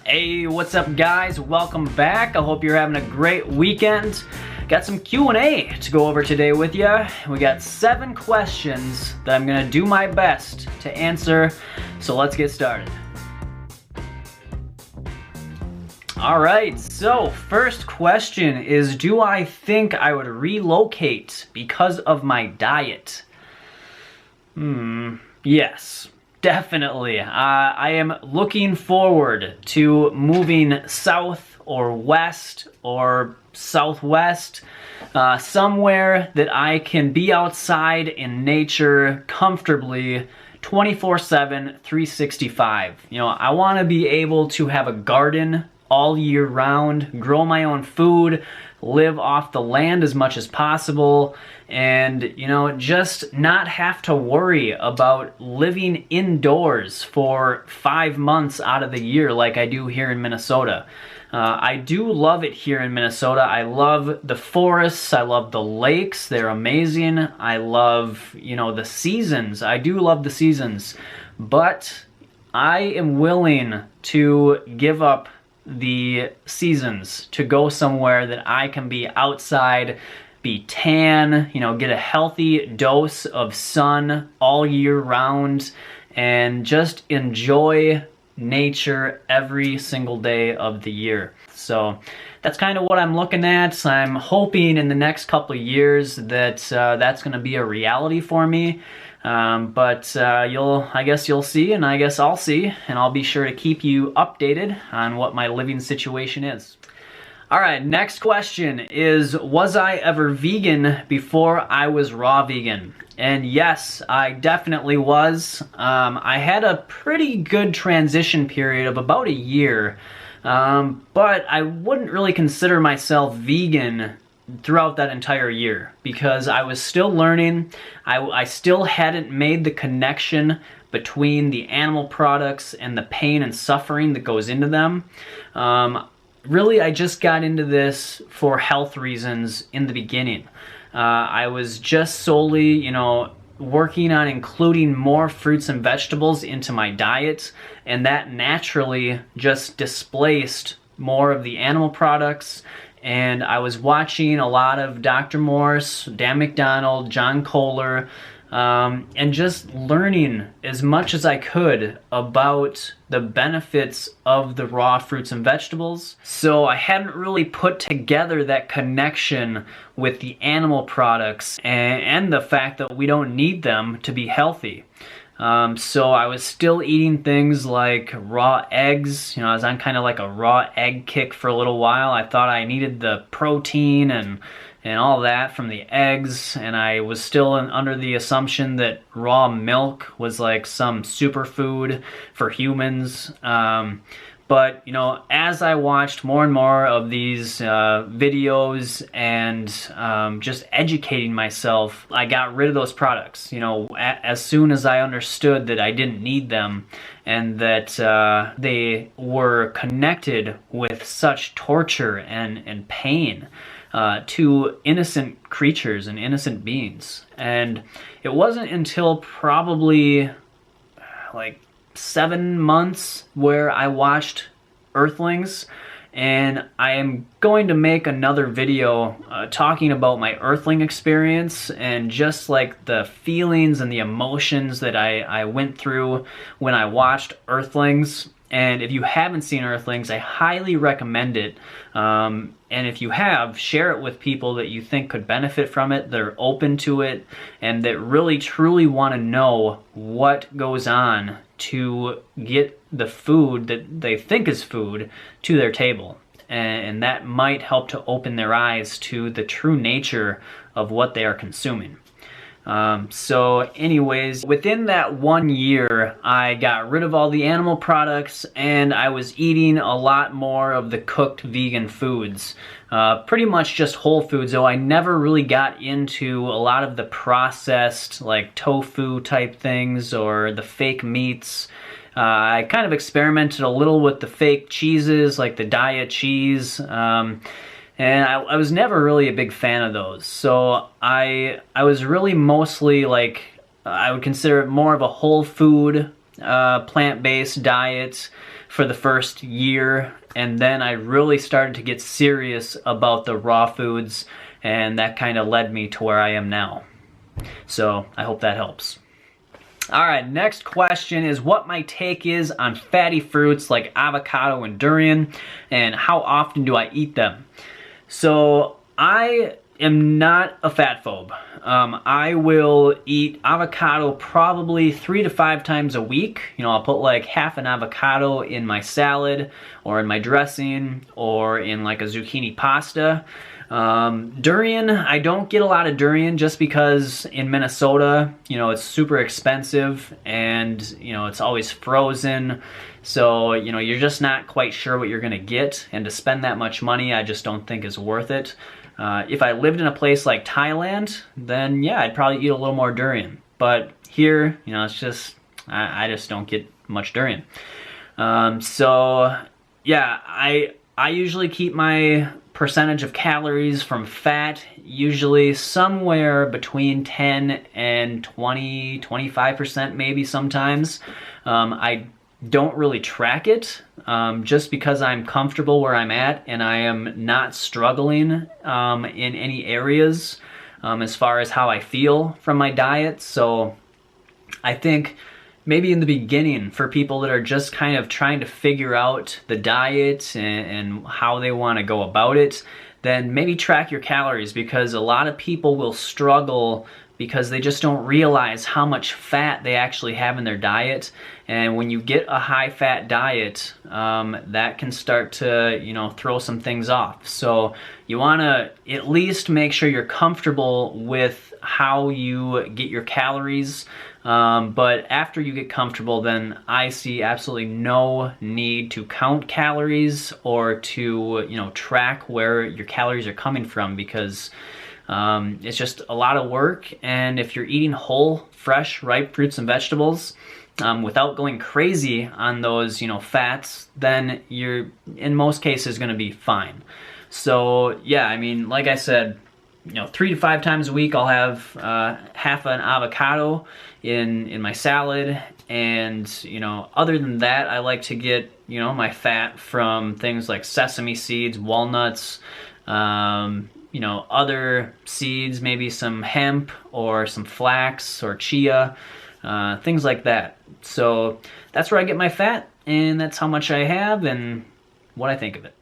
Hey, what's up guys? Welcome back. I hope you're having a great weekend. Got some Q&A to go over today with you. We got 7 questions that I'm gonna do my best to answer, so let's get started. Alright, so first question is, do I think I would relocate because of my diet? Yes. Definitely. I am looking forward to moving south or west or southwest, somewhere that I can be outside in nature comfortably 24/7, 365. You know, I want to be able to have a garden all year round, grow my own food, live off the land as much as possible, and, you know, just not have to worry about living indoors for 5 months out of the year like I do here in Minnesota. I do love it here in Minnesota. I love the forests, I love the lakes, they're amazing. I love, you know, the seasons. I do love the seasons, but I am willing to give up the seasons to go somewhere that I can be outside, be tan, you know, get a healthy dose of sun all year round, and just enjoy nature every single day of the year. So that's kind of what I'm looking at. I'm hoping in the next couple of years that that's going to be a reality for me. I guess you'll see, and I guess I'll see, and I'll be sure to keep you updated on what my living situation is. Alright, next question is, was I ever vegan before I was raw vegan? And yes, I definitely was. I had a pretty good transition period of about a year, but I wouldn't really consider myself vegan throughout that entire year because I was still learning. I still hadn't made the connection between the animal products and the pain and suffering that goes into them. Really, I just got into this for health reasons in the beginning. I was just solely, you know, working on including more fruits and vegetables into my diet, and that naturally just displaced more of the animal products. And I was watching a lot of Dr. Morse, Dan McDonald, John Kohler, and just learning as much as I could about the benefits of the raw fruits and vegetables. So I hadn't really put together that connection with the animal products and the fact that we don't need them to be healthy. So I was still eating things like raw eggs. You know, I was on kind of like a raw egg kick for a little while. I thought I needed the protein and all that from the eggs, and I was still under the assumption that raw milk was like some superfood for humans. But, you know, as I watched more and more of these videos and just educating myself, I got rid of those products. You know, as soon as I understood that I didn't need them and that they were connected with such torture and pain to innocent creatures and innocent beings. And it wasn't until probably like 7 months where I watched Earthlings, and I am going to make another video talking about my Earthling experience and just like the feelings and the emotions that I went through when I watched Earthlings. And if you haven't seen Earthlings, I highly recommend it. And if you have, share it with people that you think could benefit from it, that are open to it, and that really truly want to know what goes on to get the food that they think is food to their table. And that might help to open their eyes to the true nature of what they are consuming. So anyways, within that 1 year, I got rid of all the animal products and I was eating a lot more of the cooked vegan foods. Pretty much just whole foods, though I never really got into a lot of the processed, like tofu type things or the fake meats. I kind of experimented a little with the fake cheeses, like the diet cheese. And I was never really a big fan of those. So I was really mostly like, I would consider it more of a whole food, plant-based diet. for the first year, and then I really started to get serious about the raw foods, and that kind of led me to where I am now. So I hope that helps. All right, next question is what my take is on fatty fruits like avocado and durian, and how often do I eat them? So I am not a fat phobe. I will eat avocado probably 3 to 5 times a week. You know, I'll put like half an avocado in my salad or in my dressing or in like a zucchini pasta. Durian, I don't get a lot of durian just because in Minnesota, you know, it's super expensive and, you know, it's always frozen. So, you know, you're just not quite sure what you're going to get. And to spend that much money, I just don't think is worth it. If I lived in a place like Thailand, then yeah, I'd probably eat a little more durian. But here, you know, it's just, I just don't get much durian. So yeah, I usually keep my percentage of calories from fat usually somewhere between 10 and 25% maybe sometimes. I don't really track it just because I'm comfortable where I'm at and I am not struggling in any areas as far as how I feel from my diet. So I think maybe in the beginning for people that are just kind of trying to figure out the diet and how they want to go about it, then maybe track your calories, because a lot of people will struggle because they just don't realize how much fat they actually have in their diet. And when you get a high fat diet, that can start to, you know, throw some things off. So you want to at least make sure you're comfortable with how you get your calories. But after you get comfortable, then I see absolutely no need to count calories or to, you know, track where your calories are coming from, because it's just a lot of work. And if you're eating whole, fresh, ripe fruits and vegetables without going crazy on those, you know, fats, then you're in most cases going to be fine. So yeah, I mean, like I said, you know, 3 to 5 times a week I'll have half an avocado in my salad. And, you know, other than that, I like to get, you know, my fat from things like sesame seeds, walnuts, you know, other seeds, maybe some hemp or some flax or chia, things like that. So that's where I get my fat, and that's how much I have and what I think of it.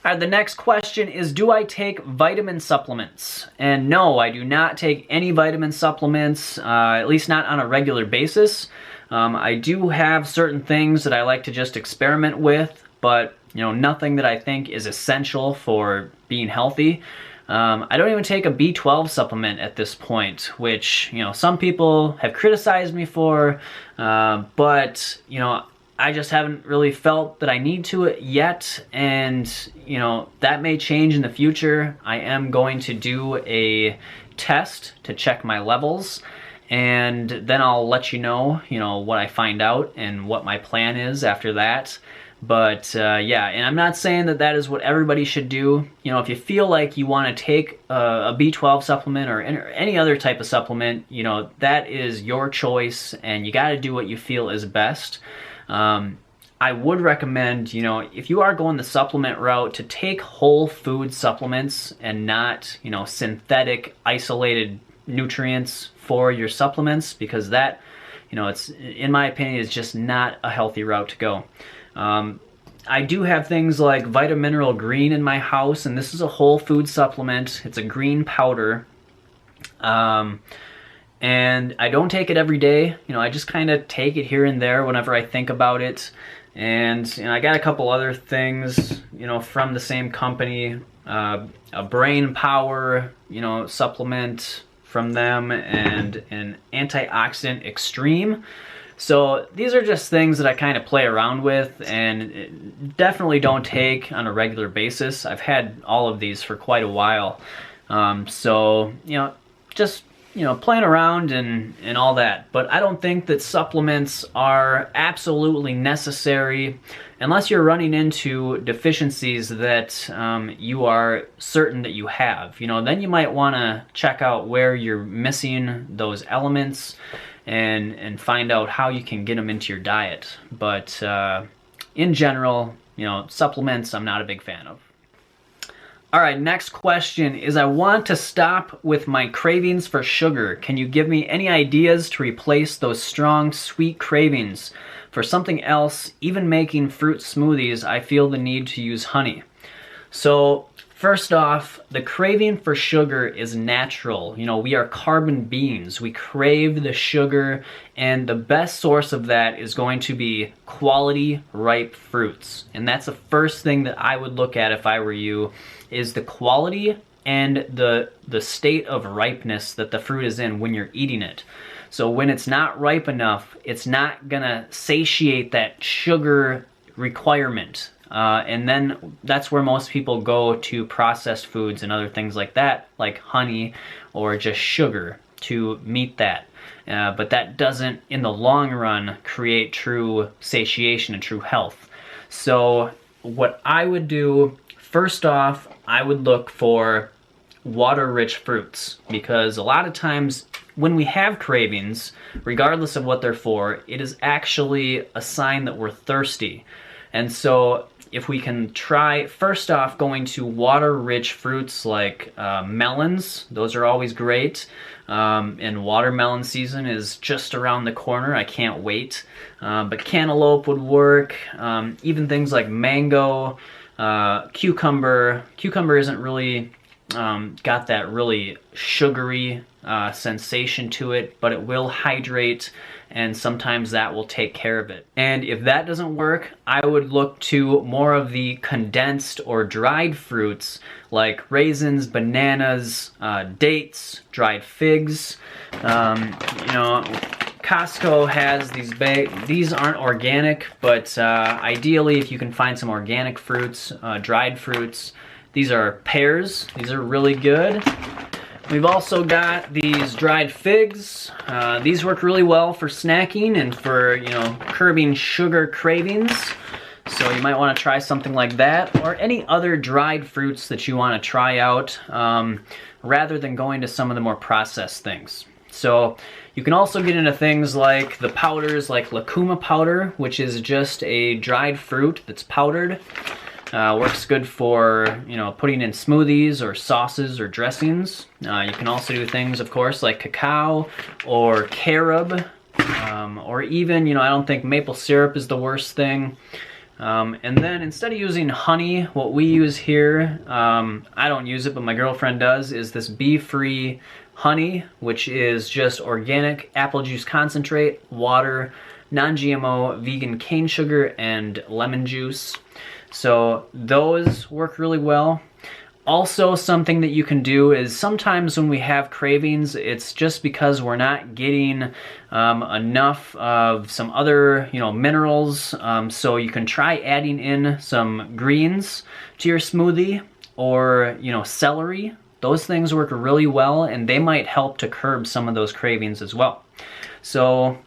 All right, the next question is, do I take vitamin supplements? And no, I do not take any vitamin supplements, at least not on a regular basis. I do have certain things that I like to just experiment with, but you know, nothing that I think is essential for being healthy. I don't even take a B12 supplement at this point, which, you know, some people have criticized me for, but, you know, I just haven't really felt that I need to it yet, and, you know, that may change in the future. I am going to do a test to check my levels, and then I'll let you know, what I find out and what my plan is after that. But yeah, and I'm not saying that that is what everybody should do. You know, if you feel like you want to take a B12 supplement or any other type of supplement, you know, that is your choice, and you got to do what you feel is best. I would recommend, you know, if you are going the supplement route, to take whole food supplements and not, you know, synthetic isolated nutrients for your supplements, because that, you know, it's, in my opinion, is just not a healthy route to go. I do have things like Vitamineral Green in my house, and this is a whole food supplement. It's a green powder. And I don't take it every day. You know, I just kind of take it here and there whenever I think about it. And, you know, I got a couple other things, you know, from the same company. A brain power, you know, supplement from them, and an antioxidant extreme. So these are just things that I kind of play around with, and definitely don't take on a regular basis. I've had all of these for quite a while. So, you know, just, you know, playing around and all that. But I don't think that supplements are absolutely necessary unless you're running into deficiencies that you are certain that you have. You know, then you might want to check out where you're missing those elements and find out how you can get them into your diet. But in general, you know, supplements I'm not a big fan of. All right, next question is, I want to stop with my cravings for sugar. Can you give me any ideas to replace those strong, sweet cravings for something else? Even making fruit smoothies, I feel the need to use honey. So first off, the craving for sugar is natural. You know, we are carbon beings. We crave the sugar, and the best source of that is going to be quality, ripe fruits. And that's the first thing that I would look at if I were you, is the quality and the state of ripeness that the fruit is in when you're eating it. So when it's not ripe enough, it's not gonna satiate that sugar requirement. And then that's where most people go to processed foods and other things like that, like honey or just sugar, to meet that. But that doesn't, in the long run, create true satiation and true health. So what I would do, first off, I would look for water-rich fruits, because a lot of times when we have cravings, regardless of what they're for, it is actually a sign that we're thirsty. And so if we can try, first off, going to water-rich fruits like melons, those are always great. And watermelon season is just around the corner. I can't wait. But cantaloupe would work. Even things like mango, cucumber. Cucumber isn't really got that really sugary sensation to it, but it will hydrate, and sometimes that will take care of it. And if that doesn't work, I would look to more of the condensed or dried fruits like raisins, bananas, dates, dried figs. You know, Costco has these bags. These aren't organic, but ideally if you can find some organic fruits, dried fruits. These are pears. These are really good. We've also got these dried figs. These work really well for snacking and for, you know, curbing sugar cravings. So you might want to try something like that, or any other dried fruits that you want to try out, rather than going to some of the more processed things. So you can also get into things like the powders, like lucuma powder, which is just a dried fruit that's powdered. Works good for, you know, putting in smoothies or sauces or dressings. You can also do things, of course, like cacao or carob, or even, you know, I don't think maple syrup is the worst thing. And then instead of using honey, what we use here, I don't use it, but my girlfriend does, is this bee-free honey, which is just organic apple juice concentrate, water, non-GMO, vegan cane sugar, and lemon juice. So those work really well. Also, something that you can do is sometimes when we have cravings, it's just because we're not getting enough of some other, you know, minerals. So you can try adding in some greens to your smoothie, or, you know, celery. Those things work really well, and they might help to curb some of those cravings as well. So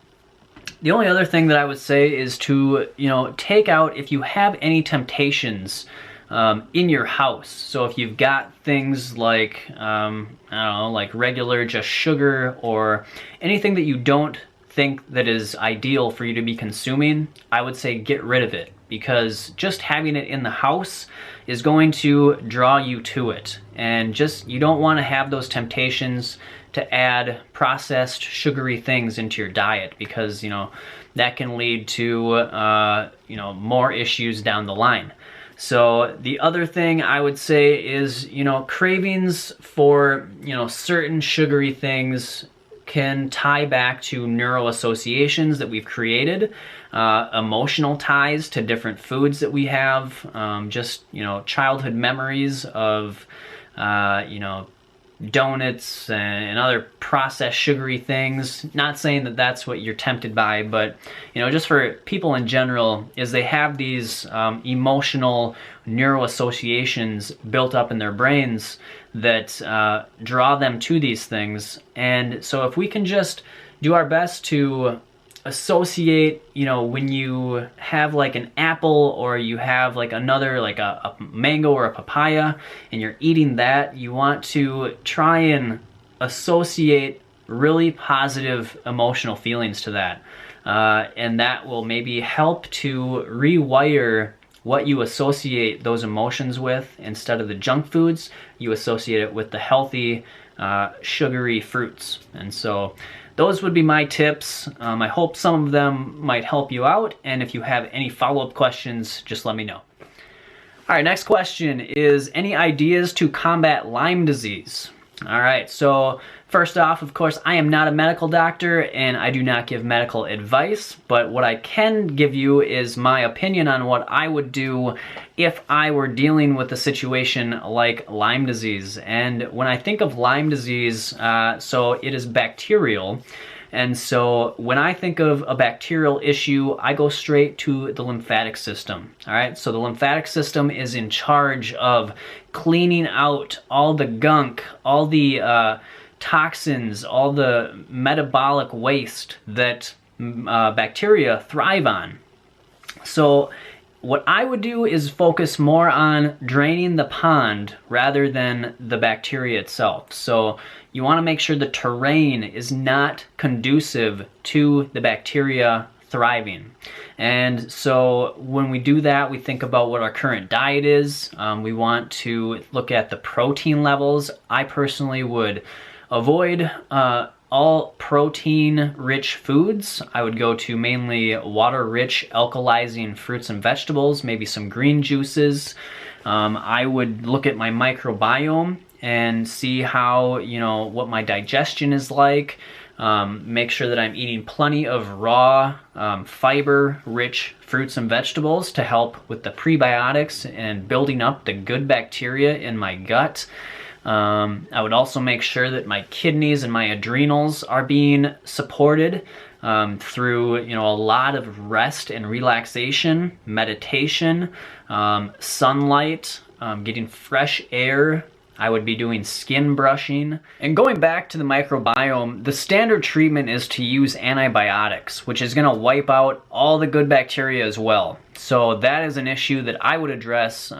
the only other thing that I would say is to, you know, take out if you have any temptations in your house. So if you've got things like, I don't know, like regular just sugar or anything that you don't think that is ideal for you to be consuming, I would say get rid of it, because just having it in the house is going to draw you to it. And just, you don't want to have those temptations to add processed sugary things into your diet, because, you know, that can lead to, you know, more issues down the line. So the other thing I would say is, you know, cravings for, you know, certain sugary things can tie back to neural associations that we've created, emotional ties to different foods that we have, just, you know, childhood memories of, you know, donuts and other processed sugary things. Not saying that that's what you're tempted by, but, you know, just for people in general, is they have these emotional neural associations built up in their brains that draw them to these things. And so if we can just do our best to associate, you know, when you have like an apple, or you have like another, like a mango or a papaya, and you're eating that, you want to try and associate really positive emotional feelings to that. and that will maybe help to rewire what you associate those emotions with. Instead of the junk foods, you associate it with the healthy, sugary fruits. And so those would be my tips. I hope some of them might help you out, and if you have any follow-up questions, just let me know. All right, next question is, any ideas to combat Lyme disease? All right, so first off, of course, I am not a medical doctor and I do not give medical advice, but what I can give you is my opinion on what I would do if I were dealing with a situation like Lyme disease. And when I think of Lyme disease, so it is bacterial. And so when I think of a bacterial issue, I go straight to the lymphatic system. All right, so the lymphatic system is in charge of cleaning out all the gunk, all the toxins, all the metabolic waste that bacteria thrive on. So what I would do is focus more on draining the pond rather than the bacteria itself. So you want to make sure the terrain is not conducive to the bacteria thriving. And so when we do that, we think about what our current diet is. We want to look at the protein levels. I personally would avoid all protein-rich foods. I would go to mainly water-rich, alkalizing fruits and vegetables, maybe some green juices. I would look at my microbiome and see how, what my digestion is like. Make sure that I'm eating plenty of raw, fiber-rich fruits and vegetables to help with the prebiotics and building up the good bacteria in my gut. I would also make sure that my kidneys and my adrenals are being supported through, a lot of rest and relaxation, meditation, sunlight, getting fresh air. I would be doing skin brushing. And going back to the microbiome, the standard treatment is to use antibiotics, which is going to wipe out all the good bacteria as well. So that is an issue that I would address.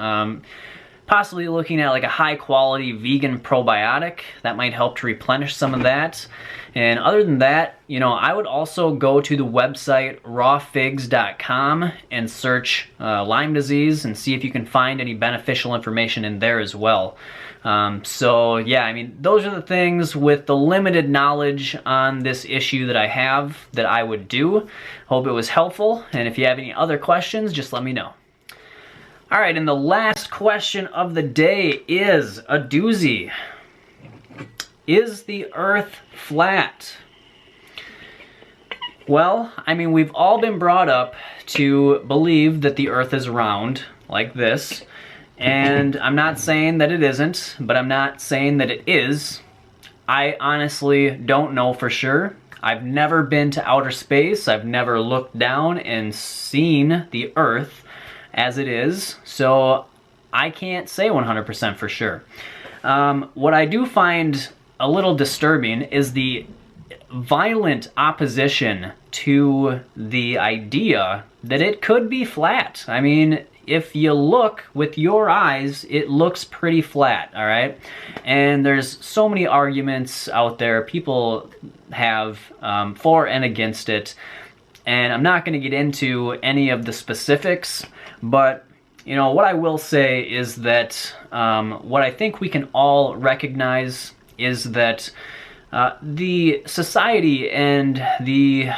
Possibly looking at like a high quality vegan probiotic that might help to replenish some of that. And other than that, I would also go to the website rawfigs.com and search Lyme disease and see if you can find any beneficial information in there as well. So yeah, those are the things with the limited knowledge on this issue that I have that I would do. Hope it was helpful, and if you have any other questions, just let me know. All right, and the last question of the day is a doozy. Is the earth flat? Well, we've all been brought up to believe that the earth is round, like this. And I'm not saying that it isn't, but I'm not saying that it is. I honestly don't know for sure. I've never been to outer space. I've never looked down and seen the earth as it is, so I can't say 100% for sure. What I do find a little disturbing is the violent opposition to the idea that it could be flat. If you look with your eyes, it looks pretty flat, all right? And there's so many arguments out there. People have for and against it. And I'm not going to get into any of the specifics, but what I will say is that what I think we can all recognize is that the society and the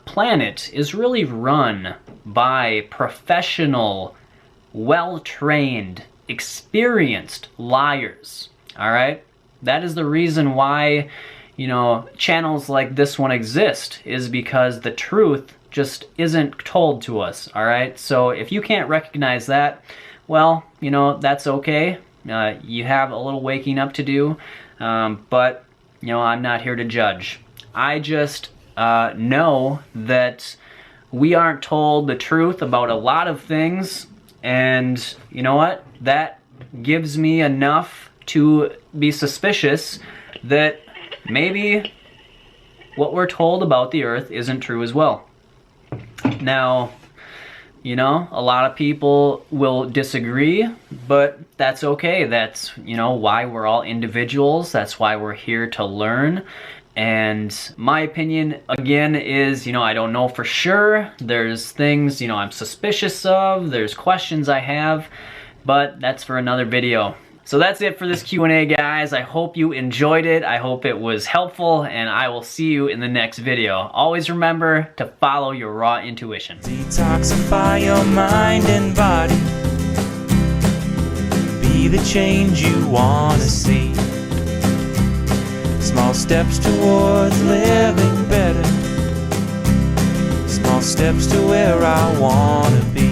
planet is really run by professional, well-trained, experienced liars, all right? That is the reason why channels like this one exist, is because the truth just isn't told to us, all right? So if you can't recognize that, well, that's okay. You have a little waking up to do, but, I'm not here to judge. I just know that we aren't told the truth about a lot of things, and you know what? That gives me enough to be suspicious that maybe what we're told about the earth isn't true as well. Now, a lot of people will disagree, but that's okay. That's, why we're all individuals. That's why we're here to learn. And my opinion, again, is, I don't know for sure. There's things, I'm suspicious of. There's questions I have, but that's for another video. So that's it for this Q&A, guys. I hope you enjoyed it. I hope it was helpful, and I will see you in the next video. Always remember to follow your raw intuition. Detoxify your mind and body. Be the change you want to see. Small steps towards living better. Small steps to where I want to be.